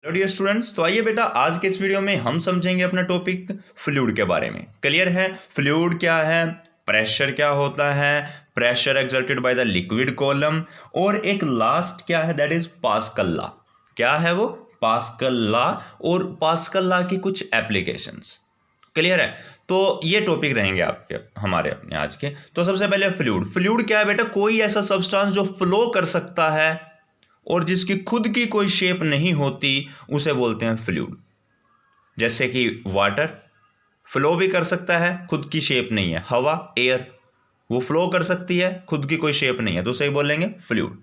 Hello dear students, तो आइए बेटा आज के इस वीडियो में हम समझेंगे अपना टॉपिक फ्लूइड के बारे में। क्लियर है? फ्लूइड क्या है, प्रेशर क्या होता है, pressure exerted by the liquid column, और एक लास्ट क्या है, दैट इज पास्कल लॉ। क्या है वो? पास्कल लॉ, और पास्कल लॉ की कुछ एप्लीकेशंस। क्लियर है? तो ये टॉपिक रहेंगे आपके हमारे अपने आज के। तो सबसे पहले फ्लूइड। फ्लूइड क्या है बेटा? कोई ऐसा सब्सटेंस जो फ्लो कर सकता है और जिसकी खुद की कोई शेप नहीं होती, उसे बोलते हैं फ्लूइड। जैसे कि वाटर फ्लो भी कर सकता है, खुद की शेप नहीं है। हवा, एयर, वो फ्लो कर सकती है, खुद की कोई शेप नहीं है, तो उसे बोलेंगे फ्लूइड।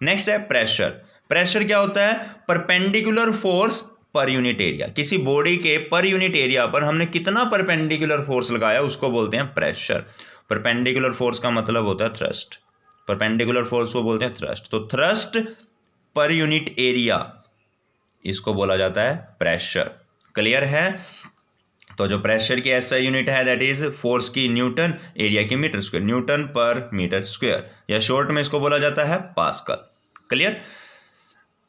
नेक्स्ट है प्रेशर। प्रेशर क्या होता है? Perpendicular force per unit area. किसी बॉडी के पर यूनिट एरिया पर हमने कितना परपेंडिकुलर फोर्स लगाया, उसको बोलते हैं प्रेशर। परपेंडिकुलर फोर्स का मतलब होता है थ्रस्ट। परपेंडिकुलर फोर्स को बोलते हैं थ्रस्ट। तो थ्रस्ट पर यूनिट एरिया, इसको बोला जाता है प्रेशर। क्लियर है? तो जो प्रेशर की ऐसा यूनिट है दैट इज फोर्स की न्यूटन, एरिया की मीटर स्क्वायर, न्यूटन पर मीटर स्क्वायर, या शॉर्ट में इसको बोला जाता है पास्कल। क्लियर?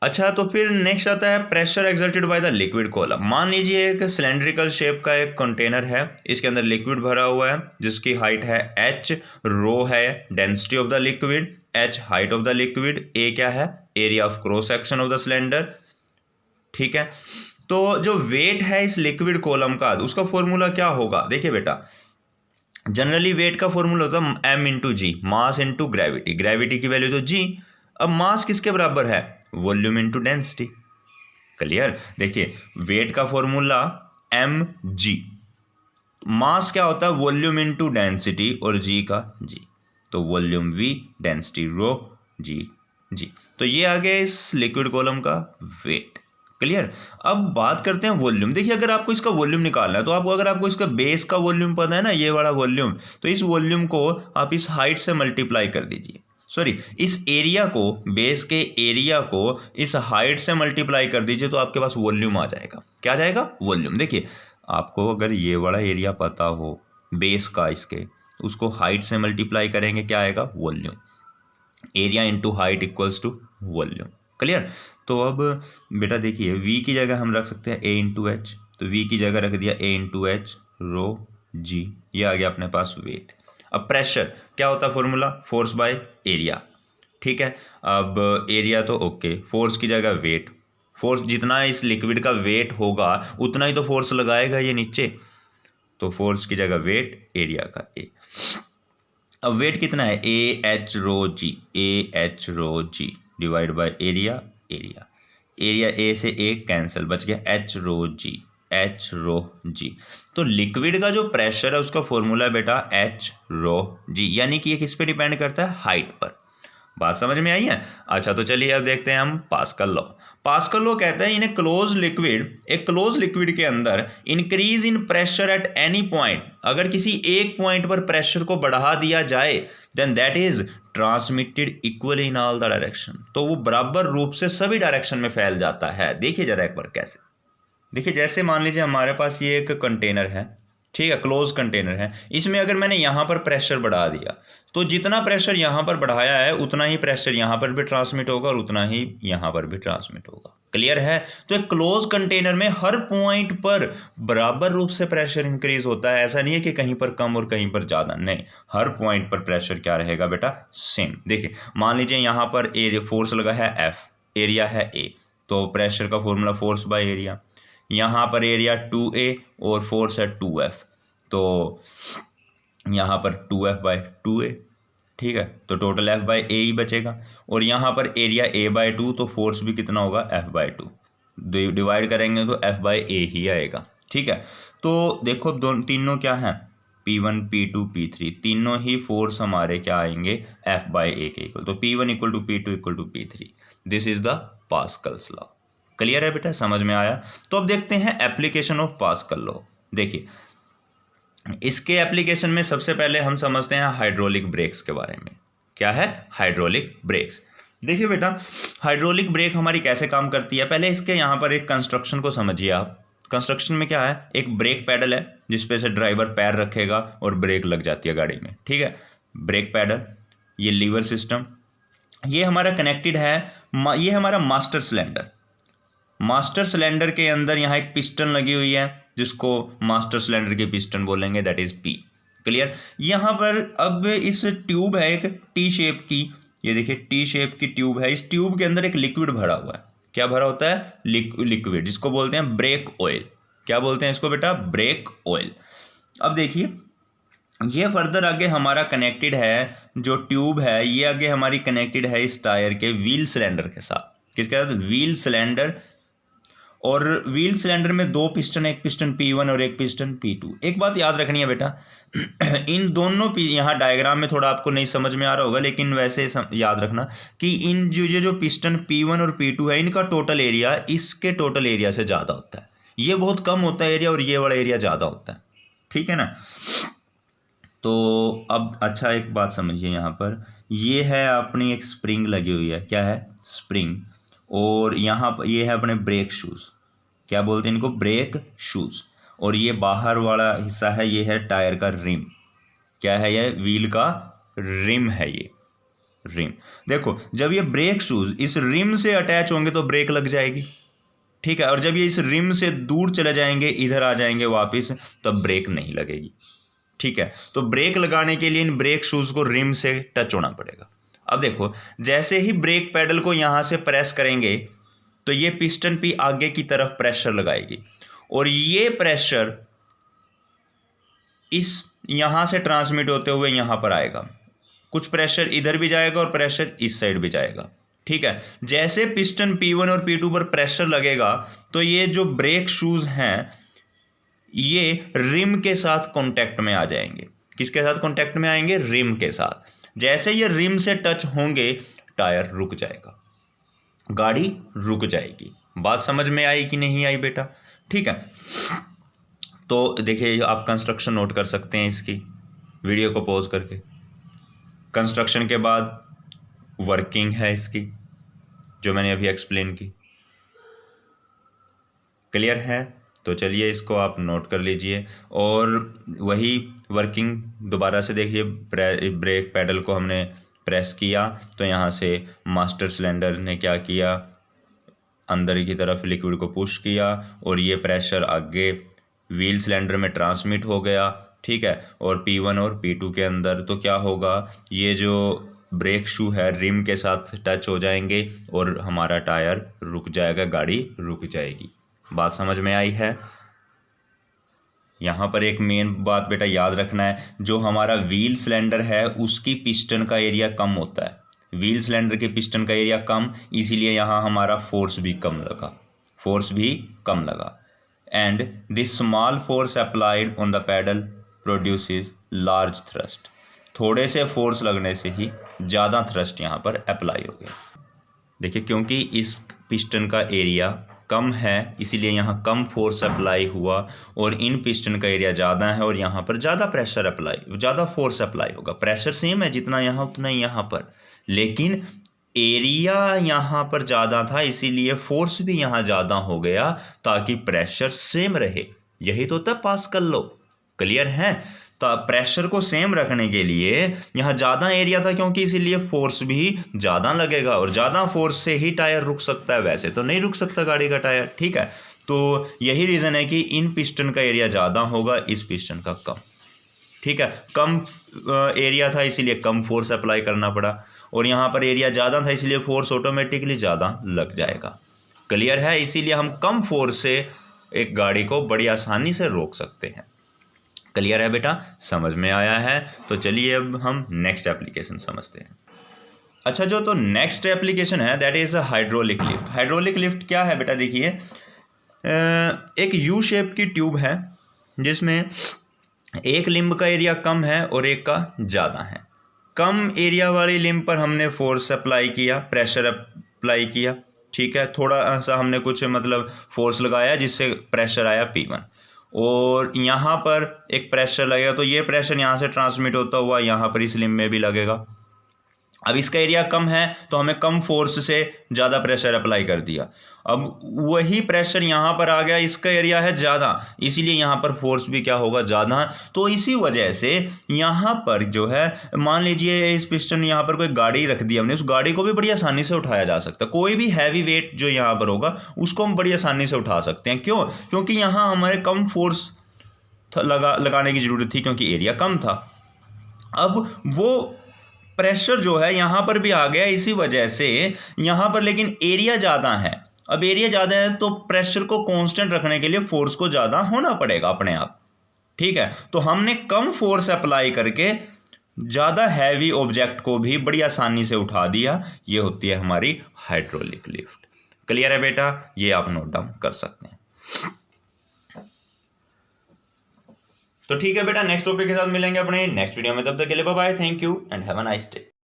अच्छा, तो फिर नेक्स्ट आता है pressure exerted by the liquid column. मान लीजिए एक सिलेंड्रिकल शेप का एक कंटेनर है, इसके अंदर लिक्विड भरा हुआ है जिसकी हाइट है h, रो है density of the liquid, h height of the liquid, a क्या है, area of cross section of the cylinder. ठीक है, तो जो वेट है इस लिक्विड कॉलम का, उसका फॉर्मूला क्या होगा? देखिए बेटा, जनरली वेट का फॉर्मूला होता है m इंटू जी, मास इंटू ग्रेविटी। ग्रेविटी की वैल्यू तो g। अब मास किसके बराबर है? Volume into density. क्लियर? देखिए, वेट का फॉर्मूला एम जी, मास क्या होता है? वॉल्यूम इंटू डेंसिटी, और जी का जी, तो वॉल्यूम वी, डेंसिटी रो, जी। तो ये आ गया इस लिक्विड कॉलम का वेट। क्लियर? अब बात करते हैं वॉल्यूम। देखिए, अगर आपको इसका वॉल्यूम निकालना है तो अगर आपको इसका बेस का वॉल्यूम पता है ना, ये वाला वॉल्यूम, तो इस वॉल्यूम को आप इस हाइट से मल्टीप्लाई कर दीजिए। सॉरी, इस एरिया को, बेस के एरिया को इस हाइट से मल्टीप्लाई कर दीजिए, तो आपके पास वॉल्यूम आ जाएगा। क्या आ जाएगा? वॉल्यूम। देखिए, आपको अगर ये वाला एरिया पता हो बेस का, इसके, उसको हाइट से मल्टीप्लाई करेंगे, क्या आएगा? Volume. Area into height equals to volume. Clear? तो अब बेटा देखिए, v की जगह हम रख सकते हैं a इंटू एच, तो v की जगह रख दिया a इंटू एच, रो जी, ये आ गया अपने पास वेट। अब प्रेशर क्या होता है? Formula force by area. ठीक है, अब एरिया तो ओके, फोर्स की जगह वेट। फोर्स जितना इस लिक्विड का वेट होगा उतना ही तो फोर्स लगाएगा ये नीचे, तो फोर्स की जगह वेट, एरिया का ए। अब वेट कितना है? A h rho g, A h rho g divide by area, area A से ए कैंसिल, बच गया एच रो जी, एच रो जी। तो लिक्विड का जो प्रेशर है उसका फॉर्मूला है बेटा एच रो जी, यानी कि ये किस पे डिपेंड करता है? हाइट पर। बात समझ में आई है? अच्छा, तो चलिए अब देखते हैं हम पास्कल लॉ। पास्कल लॉ कहता है इन ए क्लोज लिक्विड, एक क्लोज लिक्विड के अंदर increase in pressure at any point, अगर किसी एक पॉइंट पर प्रेशर को बढ़ा दिया जाए, then that is transmitted equally in all the direction, तो वो बराबर रूप से सभी डायरेक्शन में फैल जाता है। देखिए जरा एक बार कैसे। देखिए, जैसे मान लीजिए हमारे पास ये एक कंटेनर है, ठीक है, क्लोज कंटेनर है, इसमें अगर मैंने यहाँ पर प्रेशर बढ़ा दिया, तो जितना प्रेशर यहाँ पर बढ़ाया है उतना ही प्रेशर यहाँ पर भी ट्रांसमिट होगा और उतना ही यहाँ पर भी ट्रांसमिट होगा। क्लियर है? तो एक क्लोज कंटेनर में हर पॉइंट पर बराबर रूप से प्रेशर इंक्रीज होता है। ऐसा नहीं है कि कहीं पर कम और कहीं पर ज़्यादा, नहीं, हर पॉइंट पर प्रेशर क्या रहेगा बेटा? सेम। देखिए, मान लीजिए यहाँ पर एरिया फोर्स लगा है एफ, एरिया है ए, तो प्रेशर का फॉर्मूला फोर्स बाय एरिया। यहाँ पर एरिया 2a और फोर्स है 2f, तो यहाँ पर 2f बाई 2a। ठीक है, तो टोटल f बाई ए ही बचेगा, और यहाँ पर एरिया a बाई 2, तो फोर्स भी कितना होगा? f by 2। डिवाइड करेंगे तो f बाई ए ही आएगा। ठीक है, तो देखो तीनों क्या हैं? P1 P2 P3, तीनों ही फोर्स हमारे क्या आएंगे? f बाई ए के इक्वल, तो P1 equal to P2 equal to P3। This is the Pascal's law. Clear है बेटा? समझ में आया? तो अब देखते हैं एप्लीकेशन ऑफ पास्कल लॉ। देखिए, इसके एप्लीकेशन में सबसे पहले हम समझते हैं हाइड्रोलिक ब्रेक्स के बारे में। क्या है? Hydraulic breaks. देखिए बेटा, हाइड्रोलिक ब्रेक हमारी कैसे काम करती है, पहले इसके यहाँ पर एक कंस्ट्रक्शन को समझिए आप। कंस्ट्रक्शन में क्या है? एक ब्रेक पैडल है जिसपे से ड्राइवर पैर रखेगा और ब्रेक लग जाती है गाड़ी में। ठीक है, ब्रेक पैडल, ये लीवर सिस्टम, ये हमारा कनेक्टेड है, ये हमारा मास्टर सिलेंडर। मास्टर सिलेंडर के अंदर यहाँ एक पिस्टन लगी हुई है जिसको मास्टर सिलेंडर की पिस्टन बोलेंगे, दैट इज पी। क्लियर। यहाँ पर अब इस ट्यूब है एक टी शेप की, ये देखिए टी शेप की ट्यूब है। इस ट्यूब के अंदर एक लिक्विड भरा हुआ है। क्या भरा होता है? लिक्विड, जिसको बोलते हैं ब्रेक ऑयल। क्या बोलते हैं इसको बेटा? Brake oil. अब देखिए ये फर्दर आगे हमारा कनेक्टेड है, जो ट्यूब है ये आगे हमारी कनेक्टेड है इस टायर के व्हील सिलेंडर के साथ। किसके साथ? Wheel cylinder. और व्हील सिलेंडर में दो पिस्टन, एक पिस्टन P1 और एक पिस्टन P2। एक बात याद रखनी है बेटा, इन दोनों यहाँ डायग्राम में थोड़ा आपको नहीं समझ में आ रहा होगा, लेकिन वैसे याद रखना कि इन जो पिस्टन P1 और P2 है, इनका टोटल एरिया इसके टोटल एरिया से ज़्यादा होता है। ये बहुत कम होता है एरिया और ये वाला एरिया ज़्यादा होता है। ठीक है ना। तो अब अच्छा एक बात समझिए, यहाँ पर ये है अपनी एक स्प्रिंग लगी हुई है। क्या है? स्प्रिंग। और यहाँ पर ये है अपने ब्रेक शूज़। क्या बोलते हैं इनको? Brake shoes. और ये बाहर वाला हिस्सा है, ये है टायर का रिम। क्या है? ये व्हील का रिम है। ये रिम देखो, जब ये ब्रेक शूज़ इस रिम से अटैच होंगे तो ब्रेक लग जाएगी। ठीक है। और जब ये इस रिम से दूर चले जाएंगे, इधर आ जाएंगे वापस, तब ब्रेक नहीं लगेगी। ठीक है। तो ब्रेक लगाने के लिए इन ब्रेक शूज़ को रिम से टच होना पड़ेगा। अब देखो, जैसे ही ब्रेक पैडल को यहाँ से प्रेस करेंगे तो ये पिस्टन पी आगे की तरफ प्रेशर लगाएगी और ये प्रेशर इस यहाँ से ट्रांसमिट होते हुए यहाँ पर आएगा। कुछ प्रेशर इधर भी जाएगा और प्रेशर इस साइड भी जाएगा। ठीक है। जैसे पिस्टन P1 और P2 पर प्रेशर लगेगा तो ये जो ब्रेक शूज़ हैं ये रिम के साथ कांटेक्ट में आ जाएंगे। किसके साथ कांटेक्ट में आएंगे? रिम के साथ। जैसे ये रिम से टच होंगे टायर रुक जाएगा, गाड़ी रुक जाएगी। बात समझ में आई कि नहीं आई बेटा? ठीक है। तो देखिए आप कंस्ट्रक्शन नोट कर सकते हैं इसकी, वीडियो को पॉज करके। कंस्ट्रक्शन के बाद वर्किंग है इसकी, जो मैंने अभी एक्सप्लेन की। क्लियर है? तो चलिए इसको आप नोट कर लीजिए। और वही वर्किंग दोबारा से देखिए। ब्रेक पैडल को हमने प्रेस किया तो यहाँ से मास्टर सिलेंडर ने क्या किया? अंदर की तरफ लिक्विड को पुश किया और ये प्रेशर आगे व्हील सिलेंडर में ट्रांसमिट हो गया। ठीक है। और P1 और P2 के अंदर तो क्या होगा? ये जो ब्रेक शू है रिम के साथ टच हो जाएंगे और हमारा टायर रुक जाएगा, गाड़ी रुक जाएगी। बात समझ में आई है? यहाँ पर एक मेन बात बेटा याद रखना है, जो हमारा व्हील सिलेंडर है उसकी पिस्टन का एरिया कम होता है। व्हील सिलेंडर के पिस्टन का एरिया कम, इसीलिए यहाँ हमारा फोर्स भी कम लगा। And this small force applied on the pedal produces large thrust. थोड़े से फोर्स लगने से ही ज़्यादा थ्रस्ट यहाँ पर अप्लाई हो गया। देखिए, क्योंकि इस पिस्टन का एरिया कम है इसीलिए यहाँ कम फोर्स अप्लाई हुआ और इन पिस्टन का एरिया ज़्यादा है और यहाँ पर ज़्यादा फोर्स अप्लाई होगा। प्रेशर सेम है, जितना यहाँ उतना ही यहाँ पर, लेकिन एरिया यहाँ पर ज़्यादा था इसीलिए फोर्स भी यहाँ ज़्यादा हो गया ताकि प्रेशर सेम रहे। यही तो होता है पास्कल लॉ। क्लियर है? तो प्रेशर को सेम रखने के लिए यहाँ ज़्यादा एरिया था, क्योंकि इसीलिए फोर्स भी ज़्यादा लगेगा और ज़्यादा फोर्स से ही टायर रुक सकता है, वैसे तो नहीं रुक सकता गाड़ी का टायर। ठीक है। तो यही रीज़न है कि इन पिस्टन का एरिया ज़्यादा होगा, इस पिस्टन का कम। ठीक है। कम एरिया था इसीलिए कम फोर्स अप्लाई करना पड़ा और यहाँ पर एरिया ज़्यादा था इसलिए फोर्स ऑटोमेटिकली ज़्यादा लग जाएगा। क्लियर है? इसीलिए हम कम फोर्स से एक गाड़ी को बड़ी आसानी से रोक सकते हैं। क्लियर है बेटा? समझ में आया है? तो चलिए अब हम नेक्स्ट एप्लीकेशन समझते हैं। अच्छा, जो तो नेक्स्ट एप्लीकेशन है that is hydraulic lift. Hydraulic lift क्या है बेटा? देखिए, एक यू शेप की ट्यूब है जिसमें एक लिम्ब का एरिया कम है और एक का ज़्यादा है। कम एरिया वाली लिम्ब पर हमने फोर्स अप्लाई किया, प्रेशर अप्लाई किया। ठीक है। थोड़ा सा हमने कुछ फोर्स लगाया जिससे प्रेशर आया P1 और यहाँ पर एक प्रेशर लगेगा तो ये प्रेशर यहाँ से ट्रांसमिट होता हुआ यहाँ पर इस लिम्ब में भी लगेगा। अब इसका एरिया कम है तो हमें कम फोर्स से ज़्यादा प्रेशर अप्लाई कर दिया। अब वही प्रेशर यहाँ पर आ गया, इसका एरिया है ज़्यादा, इसीलिए यहाँ पर फोर्स भी क्या होगा, ज़्यादा। तो इसी वजह से यहाँ पर जो है, मान लीजिए इस पिस्टन यहाँ पर कोई गाड़ी रख दी हमने, उस गाड़ी को भी बड़ी आसानी से उठाया जा सकता है। कोई भी हैवी वेट जो यहाँ पर होगा उसको हम बड़ी आसानी से उठा सकते हैं। क्यों? क्योंकि यहाँ हमारे कम फोर्स लगाने की ज़रूरत थी, क्योंकि एरिया कम था। अब वो प्रेशर जो है यहाँ पर भी आ गया, इसी वजह से यहाँ पर लेकिन एरिया ज़्यादा है। अब एरिया ज़्यादा है तो प्रेशर को कांस्टेंट रखने के लिए फोर्स को ज़्यादा होना पड़ेगा अपने आप, ठीक है। तो हमने कम फोर्स अप्लाई करके ज़्यादा हैवी ऑब्जेक्ट को भी बड़ी आसानी से उठा दिया। ये होती है हमारी हाइड्रोलिक लिफ्ट। क्लियर है बेटा? ये आप नोट डाउन कर सकते हैं। तो ठीक है बेटा, नेक्स्ट टॉपिक के साथ मिलेंगे अपने नेक्स्ट वीडियो में। तब तक के लिए bye bye, thank you and have a nice day.